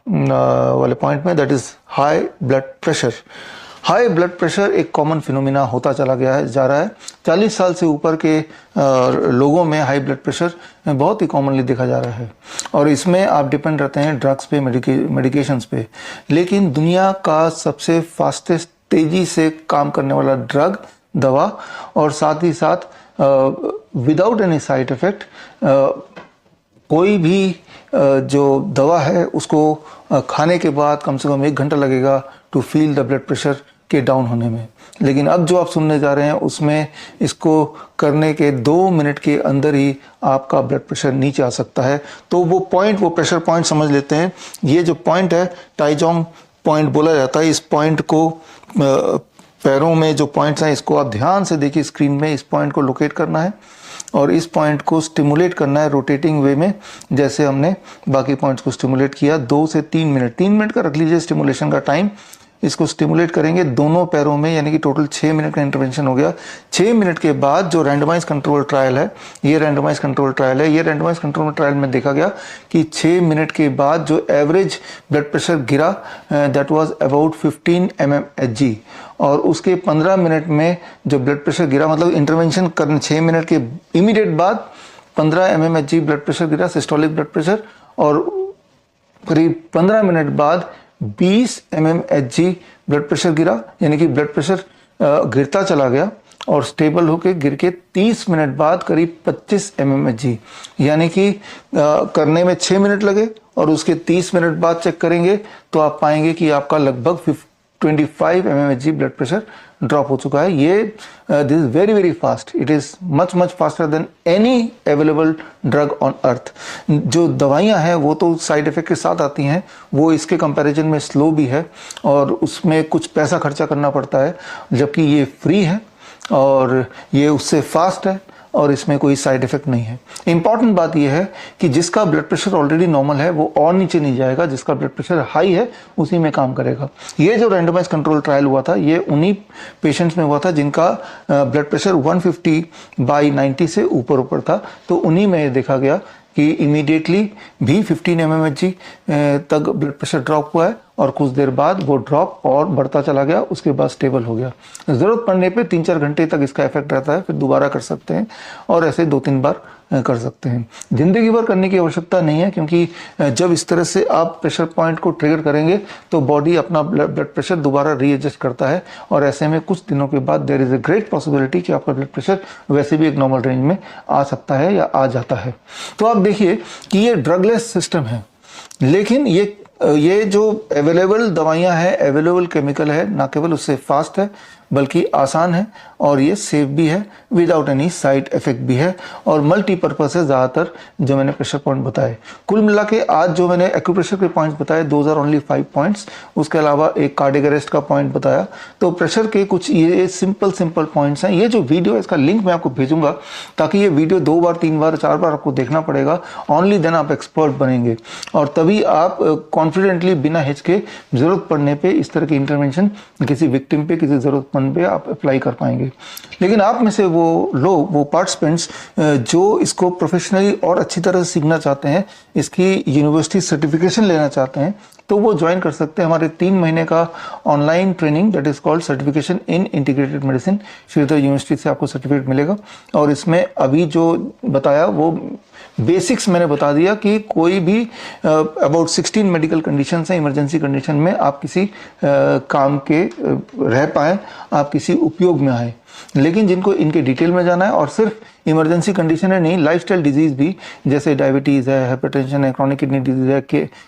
वाले पॉइंट में, that is high blood pressure. High blood pressure एक कॉमन फिनोमिना होता चला गया है, जा रहा है। 40 साल से ऊपर के लोगों में हाई ब्लड प्रेशर बहुत ही कॉमनली देखा जा रहा है, और इसमें आप डिपेंड रहते हैं ड्रग्स पे, मेडिकेशंस पे। लेकिन दुनिया का सबसे फास्टेस्ट, तेज़ी से काम करने वाला ड्रग, दवा, और साथ ही साथ विदाउट एनी साइड इफ़ेक्ट, कोई भी जो दवा है उसको खाने के बाद कम से कम 1 घंटा लगेगा to feel the blood pressure के डाउन होने में। लेकिन अब जो आप सुनने जा रहे हैं उसमें इसको करने के 2 मिनट के अंदर ही आपका ब्लड प्रेशर नीचे आ सकता है। तो वो पॉइंट, वो प्रेशर पॉइंट समझ लेते हैं। ये जो पॉइंट है टाइजोंग पॉइंट बोला जाता है। इस पॉइंट को, पैरों में जो पॉइंट्स हैं, इसको आप ध्यान से देखिए स्क्रीन में। इस पॉइंट को लोकेट करना है और इस पॉइंट को स्टिमुलेट करना है रोटेटिंग वे में, जैसे हमने बाकी पॉइंट्स को स्टिमुलेट किया। 2 से 3 मिनट, 3 मिनट का रख लीजिए स्टिमुलेशन का टाइम। इसको स्टिमुलेट करेंगे दोनों पैरों में, यानी कि टोटल 6 मिनट का इंटरवेंशन हो गया। 6 मिनट के बाद जो रैंडमाइज कंट्रोल ट्रायल है, ये रैंडमाइज कंट्रोल ट्रायल है। ये रैंडमाइज कंट्रोल ट्रायल में देखा गया कि 6 मिनट के बाद जो एवरेज ब्लड प्रेशर गिरा, दैट वाज अबाउट 15 mmHg, और उसके 15 मिनट में जो ब्लड प्रेशर गिरा, मतलब इंटरवेंशन करने 6 मिनट के इमीडिएट बाद 15 mmHg ब्लड प्रेशर गिरा, सिस्टोलिक ब्लड प्रेशर, और करीब 15 मिनट बाद 20 mmHg ब्लड प्रेशर गिरा, यानी कि ब्लड प्रेशर गिरता चला गया और स्टेबल होके गिर के 30 मिनट बाद करीब 25 mmHg, यानी कि करने में 6 मिनट लगे और उसके 30 मिनट बाद चेक करेंगे तो आप पाएंगे कि आपका लगभग 25 mmHg ब्लड प्रेशर ड्रॉप हो चुका है। ये this is very very fast, it is much much faster than any available drug on earth. जो दवाइयाँ हैं वो तो साइड इफ़ेक्ट के साथ आती हैं, वो इसके कंपैरिजन में स्लो भी है और उसमें कुछ पैसा खर्चा करना पड़ता है, जबकि ये फ्री है और ये उससे फास्ट है और इसमें कोई साइड इफ़ेक्ट नहीं है। इंपॉर्टेंट बात यह है कि जिसका ब्लड प्रेशर ऑलरेडी नॉर्मल है वो और नीचे नहीं जाएगा, जिसका ब्लड प्रेशर हाई है उसी में काम करेगा। ये जो रैंडमाइज कंट्रोल ट्रायल हुआ था ये उन्हीं पेशेंट्स में हुआ था जिनका ब्लड प्रेशर 150/90 से ऊपर था। तो उन्हीं में देखा गया कि इमीडिएटली भी 15 mmHg तक ब्लड प्रेशर ड्रॉप हुआ है और कुछ देर बाद वो ड्रॉप और बढ़ता चला गया, उसके बाद स्टेबल हो गया। ज़रूरत पड़ने पे 3-4 घंटे तक इसका इफेक्ट रहता है, फिर दोबारा कर सकते हैं और ऐसे 2-3 बार कर सकते हैं। ज़िंदगी भर करने की आवश्यकता नहीं है, क्योंकि जब इस तरह से आप प्रेशर पॉइंट को ट्रिगर करेंगे तो बॉडी अपना ब्लड प्रेशर दोबारा रीएडजस्ट करता है और ऐसे में कुछ दिनों के बाद there is a great possibility कि आपका ब्लड प्रेशर वैसे भी एक नॉर्मल रेंज में आ सकता है या आ जाता है। तो आप देखिए कि ये ड्रगलेस सिस्टम है, लेकिन ये जो अवेलेबल दवाइयाँ हैं, अवेलेबल केमिकल है, ना केवल उससे फास्ट है बल्कि आसान है और ये सेफ भी है, विदाउट एनी साइड इफेक्ट भी है और मल्टीपर्पज़ है ज़्यादातर जो मैंने प्रेशर पॉइंट बताए। कुल मिला के आज जो मैंने एक्यूप्रेशर के पॉइंट्स बताए, दोज आर ओनली 5 पॉइंट्स, उसके अलावा एक कार्डियक अरेस्ट का पॉइंट बताया। तो प्रेशर के कुछ ये सिंपल पॉइंट्स हैं। ये जो वीडियो है इसका लिंक मैं आपको भेजूंगा ताकि ये वीडियो 2 बार 3 बार 4 बार आपको देखना पड़ेगा, ओनली देन आप एक्सपर्ट बनेंगे और तभी आप कॉन्फिडेंटली बिना हिचके ज़रूरत पड़ने पर इस तरह की इंटरवेंशन किसी विक्टिम पे, किसी ज़रूरतमंद पे आप अप्लाई कर पाएंगे। लेकिन आप में से वो लोग, वो पार्टिसिपेंट्स जो इसको प्रोफेशनली और अच्छी तरह से सीखना चाहते हैं, इसकी यूनिवर्सिटी सर्टिफिकेशन लेना चाहते हैं, तो वो ज्वाइन कर सकते हैं हमारे 3 महीने का online training that is called certification in integrated medicine. Shridhar university से आपको सर्टिफिकेट मिलेगा और इसमें अभी जो बताया वो बेसिक्स मैंने बता दिया कि कोई भी अबाउट 16 मेडिकल कंडीशन हैं, इमरजेंसी कंडीशन में आप किसी काम के रह पाएँ, आप किसी उपयोग में आए। लेकिन जिनको इनके डिटेल में जाना है और सिर्फ इमरजेंसी कंडीशन है नहीं, लाइफस्टाइल डिजीज़ भी जैसे डायबिटीज़ है, हाइपरटेंशन है, क्रॉनिक किडनी डिजीज़ है,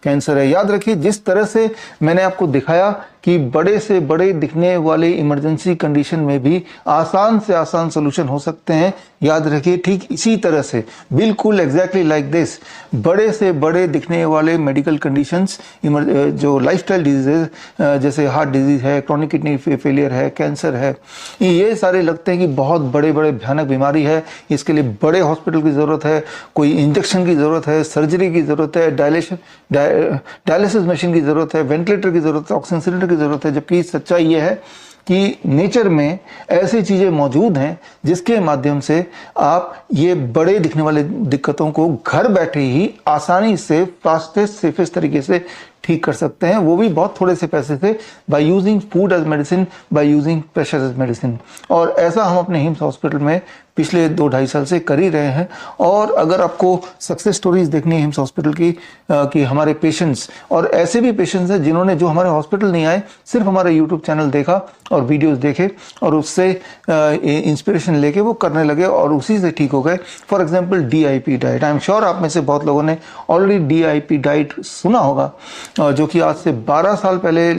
कैंसर है। याद रखिए जिस तरह से मैंने आपको दिखाया कि बड़े से बड़े दिखने वाले इमरजेंसी कंडीशन में भी आसान से आसान सोल्यूशन हो सकते हैं, याद रखिए ठीक इसी तरह से, बिल्कुल एग्जैक्टली लाइक दिस, बड़े से बड़े दिखने वाले मेडिकल कंडीशंस, जो लाइफस्टाइल डिजीज़ जैसे हार्ट डिजीज़ है, क्रॉनिक किडनी फेलियर है, कैंसर है, ये सारे लगते हैं कि बहुत बड़े बड़े भयानक बीमारी है, इसके लिए बड़े हॉस्पिटल की ज़रूरत है, कोई इंजेक्शन की ज़रूरत है, सर्जरी की ज़रूरत है, डायलिसिस मशीन की ज़रूरत है, वेंटिलेटर की ज़रूरत है, ऑक्सीजन सिलेंडर की ज़रूरत है। जबकि सच्चाई ये है कि नेचर में ऐसी चीज़ें मौजूद हैं जिसके माध्यम से आप ये बड़े दिखने वाले दिक्कतों को घर बैठे ही आसानी से फास्टेस्ट सेफेस्ट तरीके से ठीक कर सकते हैं, वो भी बहुत थोड़े से पैसे से, by using food as medicine, by using pressure as medicine. और ऐसा हम अपने हिम्स हॉस्पिटल में पिछले 2-2.5 साल से कर ही रहे हैं। और अगर आपको सक्सेस स्टोरीज देखनी है हिम्स हॉस्पिटल की, कि हमारे पेशेंट्स और ऐसे भी पेशेंट्स हैं जिन्होंने, जो हमारे हॉस्पिटल नहीं आए, सिर्फ हमारा यूट्यूब चैनल देखा और वीडियोस देखे और उससे इंस्पिरेशन लेके वो करने लगे और उसी से ठीक हो गए। For example DIP diet, I am sure आप में से बहुत लोगों ने ऑलरेडी DIP डाइट सुना होगा, जो कि आज से 12 साल पहले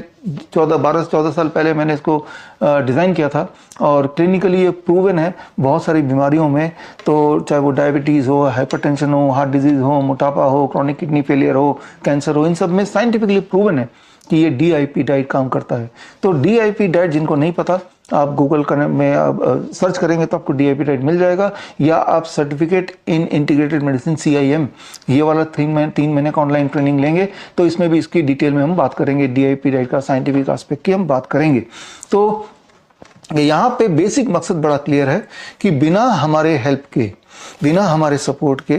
12-14 साल पहले मैंने इसको डिज़ाइन किया था और क्लिनिकली ये प्रूवन है बहुत सारी बीमारियों में। तो चाहे वो डायबिटीज़ हो, हाइपरटेंशन हो, हार्ट डिजीज़ हो, मोटापा हो, क्रॉनिक किडनी फेलियर हो, कैंसर हो, इन सब में साइंटिफिकली प्रूवन है कि ये DIP डाइट काम करता है। तो DIP डाइट जिनको नहीं पता, आप गूगल में आप सर्च करेंगे तो आपको DIP डाइट मिल जाएगा, या आप certificate in integrated medicine CIM ये वाला 3 महीने का ऑनलाइन ट्रेनिंग लेंगे तो इसमें भी इसकी डिटेल में हम बात करेंगे, DIP डाइट का साइंटिफिक एस्पेक्ट की हम बात करेंगे। तो यहाँ पे बेसिक मकसद बड़ा क्लियर है कि बिना हमारे हेल्प के, बिना हमारे सपोर्ट के,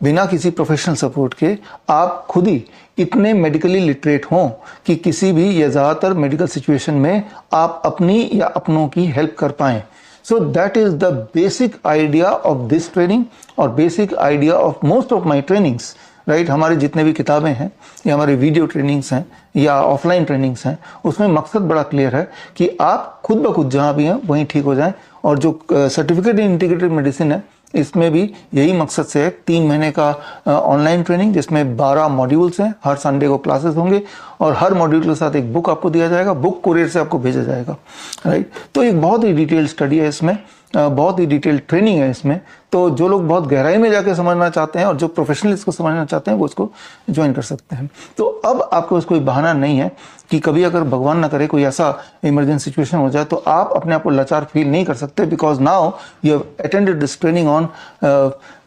बिना किसी प्रोफेशनल सपोर्ट के आप खुद ही इतने मेडिकली लिटरेट हों कि किसी भी या ज़्यादातर मेडिकल सिचुएशन में आप अपनी या अपनों की हेल्प कर पाएँ। So that is the basic idea of this training और basic idea of most of my trainings, right. हमारे जितने भी किताबें हैं या हमारे वीडियो ट्रेनिंग्स हैं या ऑफलाइन ट्रेनिंग्स हैं, उसमें मकसद बड़ा क्लियर है कि आप खुद ब खुद जहाँ भी हैं वहीं ठीक हो जाएं। और जो सर्टिफिकेट इन इंटीग्रेटेड मेडिसिन है, इसमें भी यही मकसद से है। 3 महीने का ऑनलाइन ट्रेनिंग जिसमें 12 मॉड्यूल्स हैं, हर संडे को क्लासेस होंगे और हर मॉड्यूल के साथ एक बुक आपको दिया जाएगा, बुक कुरियर से आपको भेजा जाएगा, राइट। तो एक बहुत ही डिटेल स्टडी है इसमें, बहुत ही डिटेल ट्रेनिंग है इसमें। तो जो लोग बहुत गहराई में जाके समझना चाहते हैं और जो प्रोफेशनल इसको समझना चाहते हैं वो इसको ज्वाइन कर सकते हैं। तो अब आपको कोई बहाना नहीं है कि कभी अगर भगवान ना करे कोई ऐसा इमरजेंसी सिचुएशन हो जाए तो आप अपने आप को लाचार फील नहीं कर सकते, because now you have attended this training on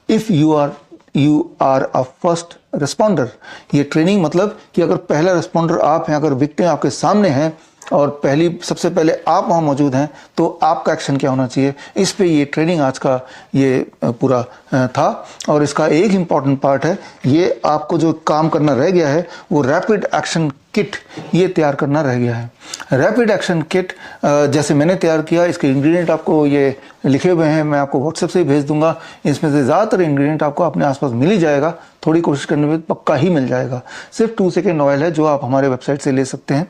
if you are a first responder. ये ट्रेनिंग मतलब कि अगर पहला रिस्पॉन्डर आप हैं, अगर विक्टिम आपके सामने हैं और सबसे पहले आप वहाँ मौजूद हैं, तो आपका एक्शन क्या होना चाहिए, इस पे ये ट्रेनिंग आज का ये पूरा था। और इसका एक इम्पॉर्टेंट पार्ट है, ये आपको जो काम करना रह गया है वो रैपिड एक्शन किट ये तैयार करना रह गया है। रैपिड एक्शन किट जैसे मैंने तैयार किया, इसके इंग्रेडिएंट आपको ये लिखे हुए हैं, मैं आपको व्हाट्सएप से ही भेज दूंगा। इसमें से ज़्यादातर इंग्रेडिएंट आपको अपने आसपास मिल ही जाएगा, थोड़ी कोशिश करने में पक्का ही मिल जाएगा। सिर्फ 2 सेकेंड ऑयल है जो आप हमारे वेबसाइट से ले सकते हैं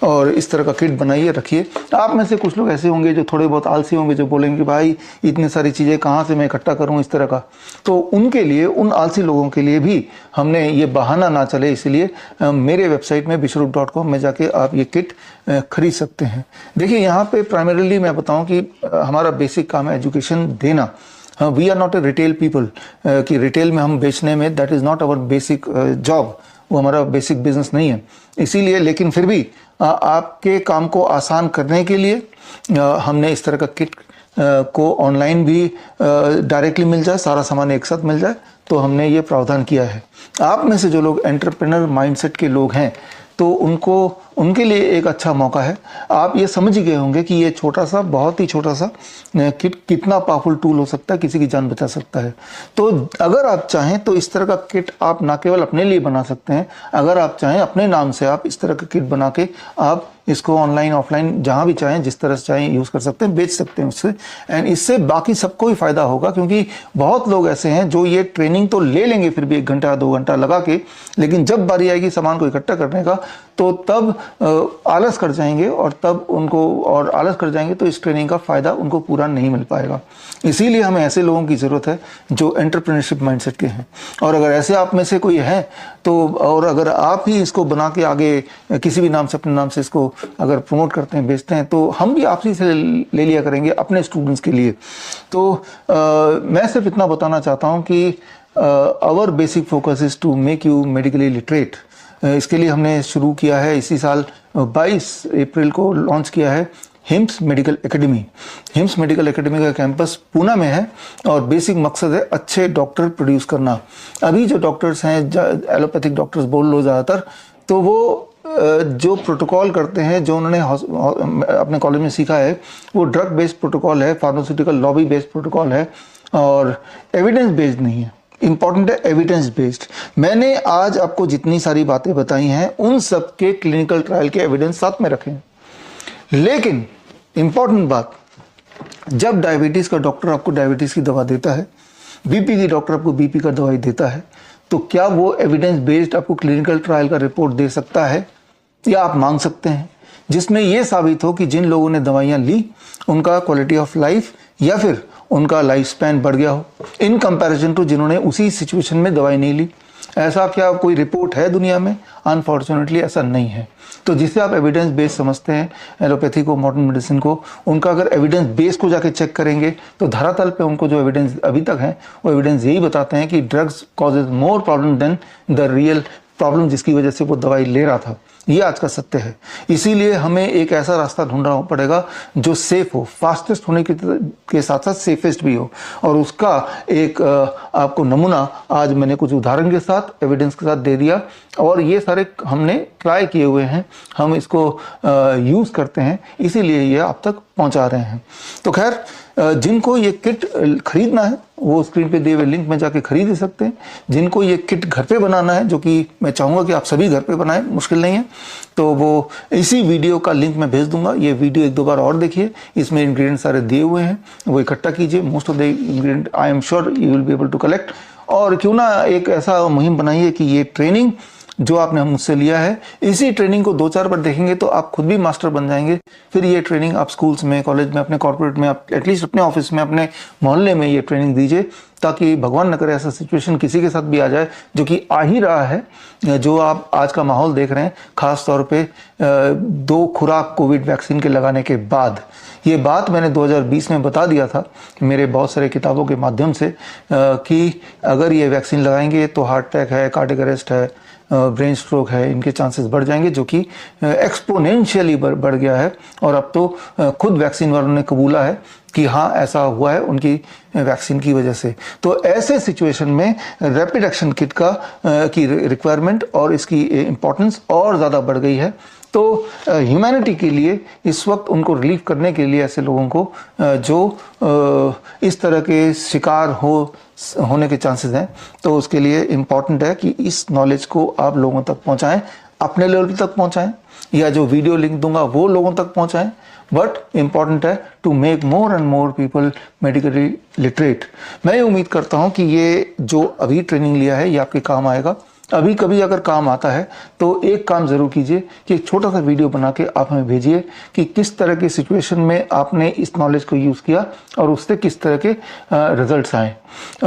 और इस तरह का किट बनाइए, रखिए। आप में से कुछ लोग ऐसे होंगे जो थोड़े बहुत आलसी होंगे, जो बोलेंगे कि भाई इतनी सारी चीज़ें कहाँ से मैं इकट्ठा करूँ इस तरह का। तो उनके लिए, उन आलसी लोगों के लिए भी हमने ये बहाना ना चले, इसलिए मेरे वेबसाइट में bishrup.com में जाके आप ये किट खरीद सकते हैं। देखिए यहाँ पे प्राइमरीली मैं बताऊँ कि हमारा बेसिक काम है एजुकेशन देना। We are not a retail people, कि रिटेल में हम बेचने में, that is not our basic job, वो हमारा बेसिक बिजनेस नहीं है। इसीलिए, लेकिन फिर भी आपके काम को आसान करने के लिए हमने इस तरह का किट को ऑनलाइन भी डायरेक्टली मिल जाए, सारा सामान एक साथ मिल जाए, तो हमने ये प्रावधान किया है। आप में से जो लोग एंटरप्रेन्योर माइंडसेट के लोग हैं तो उनके लिए एक अच्छा मौका है। आप ये समझ ही गए होंगे कि ये छोटा सा, बहुत ही छोटा सा किट कितना पावरफुल टूल हो सकता है, किसी की जान बचा सकता है। तो अगर आप चाहें तो इस तरह का किट आप ना केवल अपने लिए बना सकते हैं, अगर आप चाहें अपने नाम से आप इस तरह का किट बना के आप इसको ऑनलाइन ऑफलाइन जहाँ भी चाहें, जिस तरह से चाहें यूज़ कर सकते हैं, बेच सकते हैं उससे। एंड इससे बाकी सबको ही फ़ायदा होगा, क्योंकि बहुत लोग ऐसे हैं जो ये ट्रेनिंग तो ले लेंगे फिर भी 1 घंटा 2 घंटा लगा के, लेकिन जब बारी आएगी सामान को इकट्ठा करने का तो तब आलस कर जाएंगे और आलस कर जाएंगे तो इस ट्रेनिंग का फ़ायदा उनको पूरा नहीं मिल पाएगा। इसीलिए हमें ऐसे लोगों की ज़रूरत है जो एंटरप्रेन्योरशिप माइंडसेट के हैं। और अगर ऐसे आप में से कोई है तो, और अगर आप ही इसको बना के आगे किसी भी नाम से, अपने नाम से इसको अगर प्रमोट करते हैं, बेचते हैं, तो हम भी आपसी से ले लिया करेंगे अपने स्टूडेंट्स के लिए। तो मैं सिर्फ इतना बताना चाहता हूँ कि our basic focus is to make you medically literate. इसके लिए हमने शुरू किया है, इसी साल 22 अप्रैल को लॉन्च किया है hymns medical academy. Hymns medical academy का कैंपस पूना में है और बेसिक मकसद है अच्छे डॉक्टर प्रोड्यूस करना। अभी जो डॉक्टर्स हैं, एलोपैथिक डॉक्टर्स बोल लो ज़्यादातर, तो वो जो प्रोटोकॉल करते हैं, जो उन्होंने अपने कॉलेज में सीखा है, वो ड्रग बेस्ड प्रोटोकॉल है, फार्मास्यूटिकल लॉबी बेस्ड प्रोटोकॉल है और एविडेंस बेस्ड नहीं है। इंपॉर्टेंट है एविडेंस बेस्ड। मैंने आज आपको जितनी सारी बातें बताई हैं उन सब के क्लिनिकल ट्रायल के एविडेंस साथ में रखे हैं। लेकिन इंपॉर्टेंट बात, जब डायबिटीज का डॉक्टर आपको डायबिटीज की दवा देता है, बीपी की डॉक्टर आपको बीपी का दवाई देता है, तो क्या वो एविडेंस बेस्ड आपको क्लिनिकल ट्रायल का रिपोर्ट दे सकता है या आप मांग सकते हैं जिसमें यह साबित हो कि जिन लोगों ने दवाइयां ली उनका क्वालिटी ऑफ लाइफ या फिर उनका लाइफ स्पैन बढ़ गया हो इन कंपैरिजन टू जिन्होंने उसी सिचुएशन में दवाई नहीं ली? ऐसा क्या कोई रिपोर्ट है दुनिया में? अनफॉर्चुनेटली ऐसा नहीं है। तो जिसे आप एविडेंस बेस समझते हैं एलोपैथी को, मॉडर्न मेडिसिन को, उनका अगर एविडेंस बेस को जाके चेक करेंगे तो धरातल पे उनको जो एविडेंस अभी तक है वो एविडेंस यही बताते हैं कि drugs causes more problem than the real problem जिसकी वजह से वो दवाई ले रहा था। ये आज का सत्य है। इसीलिए हमें एक ऐसा रास्ता ढूंढना पड़ेगा जो सेफ हो, फास्टेस्ट होने के साथ साथ सेफेस्ट भी हो। और उसका एक आपको नमूना आज मैंने कुछ उदाहरण के साथ, एविडेंस के साथ दे दिया और ये सारे हमने ट्राई किए हुए हैं, हम इसको यूज़ करते हैं, इसीलिए ये आप तक पहुंचा रहे हैं। तो खैर, जिनको ये किट खरीदना है वो स्क्रीन पे दिए हुए लिंक में जाके खरीद सकते हैं। जिनको ये किट घर पे बनाना है, जो कि मैं चाहूँगा कि आप सभी घर पे बनाएं, मुश्किल नहीं है, तो वो इसी वीडियो का लिंक मैं भेज दूंगा। ये वीडियो एक दो बार और देखिए, इसमें इंग्रेडिएंट सारे दिए हुए हैं, वो इकट्ठा कीजिए। Most of the ingredient I am sure you will be able to collect. और क्यों ना एक ऐसा मुहिम बनाइए कि ये ट्रेनिंग जो आपने मुझसे लिया है, इसी ट्रेनिंग को 2-4 बार देखेंगे तो आप खुद भी मास्टर बन जाएंगे। फिर ये ट्रेनिंग आप स्कूल्स में, कॉलेज में, अपने कॉर्पोरेट में, आप एटलीस्ट अपने ऑफिस में, अपने मोहल्ले में ये ट्रेनिंग दीजिए, ताकि भगवान न करे ऐसा सिचुएशन किसी के साथ भी आ जाए, जो कि आ ही रहा है। जो आप आज का माहौल देख रहे हैं, खास तौर पे 2 खुराक कोविड वैक्सीन के लगाने के बाद। ये बात मैंने 2020 में बता दिया था मेरे बहुत सारे किताबों के माध्यम से कि अगर ये वैक्सीन लगाएंगे तो हार्ट अटैक है, कार्डियक अरेस्ट है, ब्रेन स्ट्रोक है, इनके चांसेस बढ़ जाएंगे, जो कि एक्सपोनेंशियली बढ़ गया है। और अब तो खुद वैक्सीन वालों ने कबूला है कि हाँ ऐसा हुआ है उनकी वैक्सीन की वजह से। तो ऐसे सिचुएशन में रैपिड एक्शन किट की रिक्वायरमेंट और इसकी इम्पोर्टेंस और ज़्यादा बढ़ गई है। तो ह्यूमैनिटी के लिए इस वक्त उनको रिलीफ करने के लिए, ऐसे लोगों को जो इस तरह के शिकार होने के चांसेस हैं, तो उसके लिए इम्पॉर्टेंट है कि इस नॉलेज को आप लोगों तक पहुंचाएं, अपने लेवल तक पहुंचाएं, या जो वीडियो लिंक दूंगा वो लोगों तक पहुंचाएं। बट इम्पॉर्टेंट है to make more and more people medically literate. मैं ये उम्मीद करता हूं कि ये जो अभी ट्रेनिंग लिया है ये आपके काम आएगा। अभी कभी अगर काम आता है तो एक काम ज़रूर कीजिए कि एक छोटा सा वीडियो बना के आप हमें भेजिए कि किस तरह की सिचुएशन में आपने इस नॉलेज को यूज़ किया और उससे किस तरह के रिजल्ट्स आए।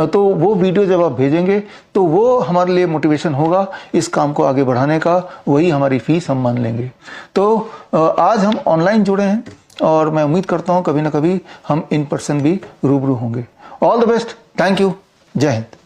तो वो वीडियो जब आप भेजेंगे तो वो हमारे लिए मोटिवेशन होगा इस काम को आगे बढ़ाने का, वही हमारी फीस हम मान लेंगे। तो आज हम ऑनलाइन जुड़े हैं और मैं उम्मीद करता हूँ कभी ना कभी हम इन पर्सन भी रूबरू होंगे। All the best, thank you, जय हिंद।